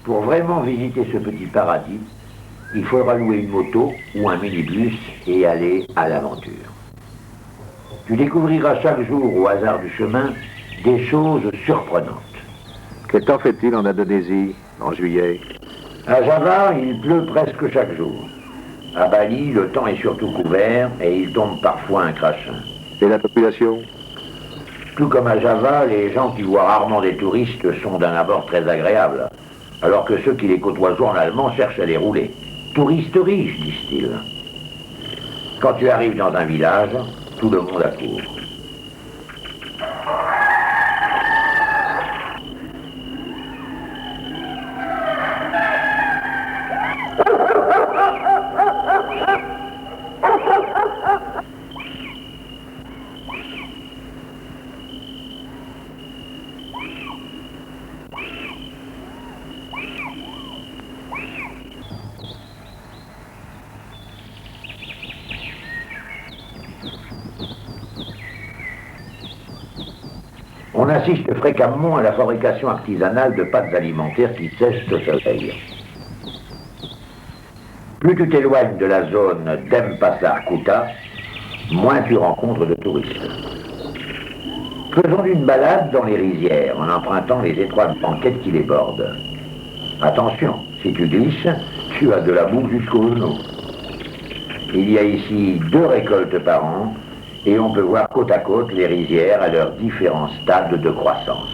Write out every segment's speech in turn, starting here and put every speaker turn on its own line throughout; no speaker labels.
Pour vraiment visiter ce petit paradis, il faudra louer une moto ou un minibus et aller à l'aventure. Tu découvriras chaque jour au hasard du chemin des choses surprenantes.
Quel temps fait-il en Indonésie, en juillet?
À Java, il pleut presque chaque jour. À Bali, le temps est surtout couvert et il tombe parfois un crachin.
Et la population?
Tout comme à Java, les gens qui voient rarement des touristes sont d'un abord très agréables, alors que ceux qui les côtoient journalement cherchent à les rouler. Touristes riches, disent-ils. Quand tu arrives dans un village, tout le monde accourt. On assiste fréquemment à la fabrication artisanale de pâtes alimentaires qui sèchent au soleil. Plus tu t'éloignes de la zone d'Empasar Kuta, moins tu rencontres de touristes. Faisons une balade dans les rizières en empruntant les étroites banquettes qui les bordent. Attention, si tu glisses, tu as de la boue jusqu'au genou. Il y a ici 2 récoltes par an, et on peut voir côte à côte les rizières à leurs différents stades de croissance.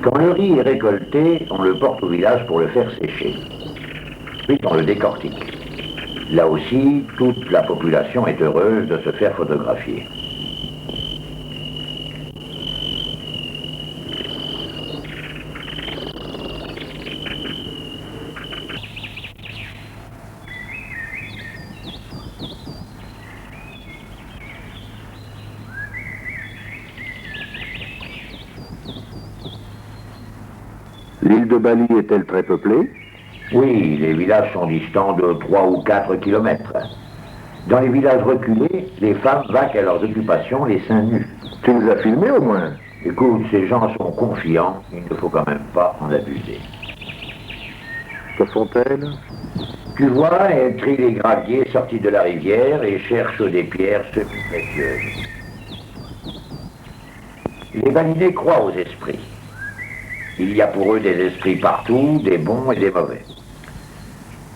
Quand le riz est récolté, on le porte au village pour le faire sécher. Puis on le décortique. Là aussi, toute la population est heureuse de se faire photographier.
L'île de Bali est-elle très peuplée?
Oui, les villages sont distants de 3 ou 4 kilomètres. Dans les villages reculés, les femmes vaquent à leurs occupations les seins nus.
Tu nous as filmés au moins?
Écoute, ces gens sont confiants, il ne faut quand même pas en abuser.
Que font-elles?
Tu vois, elles trient les graviers sortis de la rivière et cherchent des pierres semi-précieuses. Les Balinais croient aux esprits. Il y a pour eux des esprits partout, des bons et des mauvais.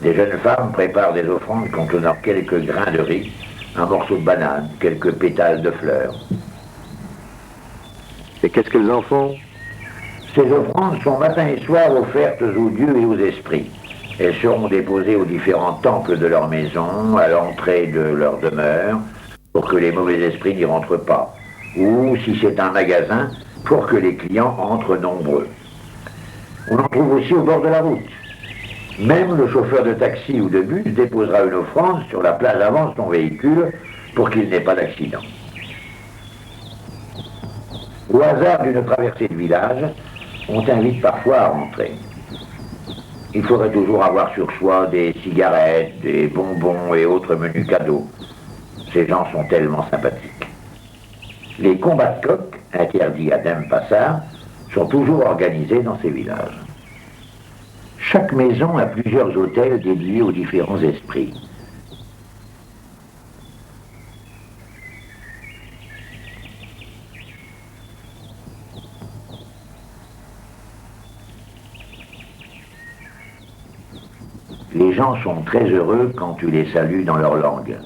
Des jeunes femmes préparent des offrandes contenant quelques grains de riz, un morceau de banane, quelques pétales de fleurs.
Et qu'est-ce qu'elles en font?
Ces offrandes sont matin et soir offertes aux dieux et aux esprits. Elles seront déposées aux différents temples de leur maison, à l'entrée de leur demeure, pour que les mauvais esprits n'y rentrent pas. Ou, si c'est un magasin, pour que les clients entrent nombreux. On en trouve aussi au bord de la route. Même le chauffeur de taxi ou de bus déposera une offrande sur la place avant de son véhicule pour qu'il n'ait pas d'accident. Au hasard d'une traversée de village, on t'invite parfois à rentrer. Il faudrait toujours avoir sur soi des cigarettes, des bonbons et autres menus cadeaux. Ces gens sont tellement sympathiques. Les combats de coqs, interdits à Denpasar, sont toujours organisés dans ces villages. Chaque maison a plusieurs hôtels dédiés aux différents esprits. Les gens sont très heureux quand tu les salues dans leur langue.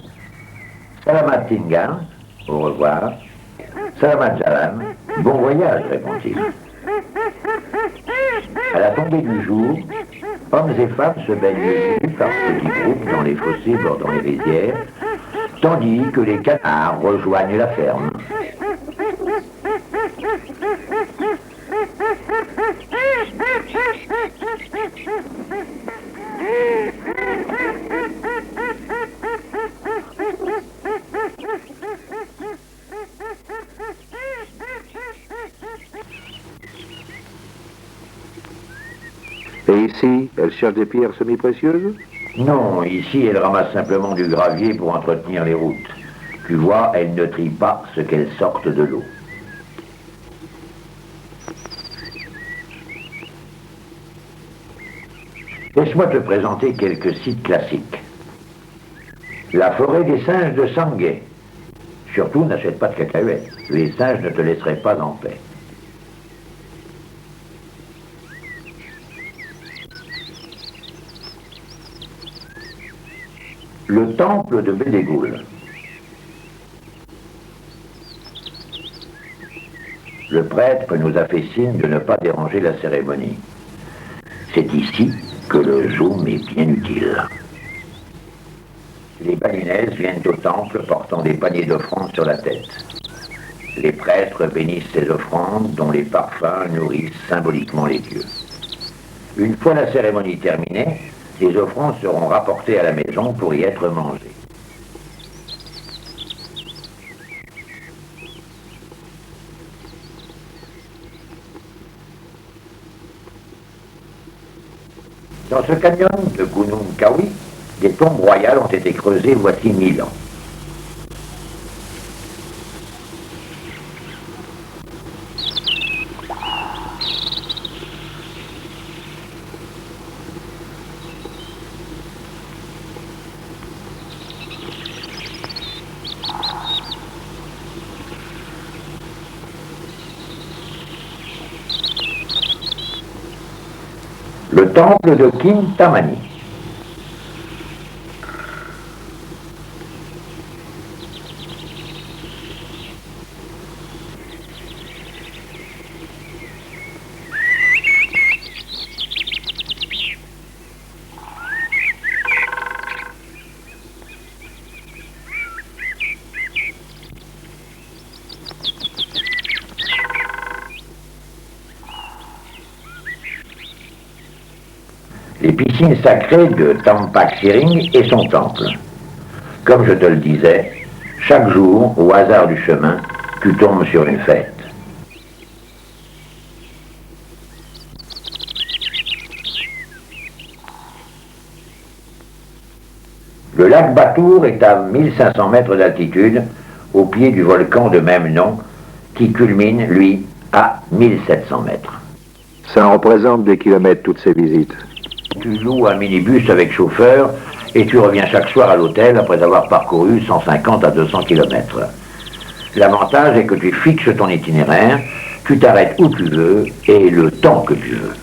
Salamat tinggal, au revoir. Salamat jalan, bon voyage, répond-il. À la tombée du jour, hommes et femmes se baignent nus par petits groupes dans les fossés bordant les rizières, tandis que les canards rejoignent la ferme.
Et ici, elle cherche des pierres semi-précieuses?
Non, ici, elle ramasse simplement du gravier pour entretenir les routes. Tu vois, elle ne trie pas ce qu'elles sortent de l'eau. Laisse-moi te présenter quelques sites classiques. La forêt des singes de Sangay. Surtout, n'achète pas de cacahuètes. Les singes ne te laisseraient pas en paix. Le temple de Bédégoul. Le prêtre nous a fait signe de ne pas déranger la cérémonie. C'est ici que le zoom est bien utile. Les balinaises viennent au temple portant des paniers d'offrandes sur la tête. Les prêtres bénissent ces offrandes dont les parfums nourrissent symboliquement les dieux. Une fois la cérémonie terminée, les offrandes seront rapportées à la maison pour y être mangées. Dans ce canyon de Gunung Kawi, des tombes royales ont été creusées voici 1000 ans. Le temple de Kintamani. Les piscines sacrées de Tampak Siring et son temple. Comme je te le disais, chaque jour, au hasard du chemin, tu tombes sur une fête. Le lac Batour est à 1500 mètres d'altitude, au pied du volcan de même nom, qui culmine, lui, à 1700 mètres.
Ça représente des kilomètres, toutes ces visites.
Tu loues un minibus avec chauffeur et tu reviens chaque soir à l'hôtel après avoir parcouru 150 à 200 km. L'avantage est que tu fixes ton itinéraire, tu t'arrêtes où tu veux et le temps que tu veux.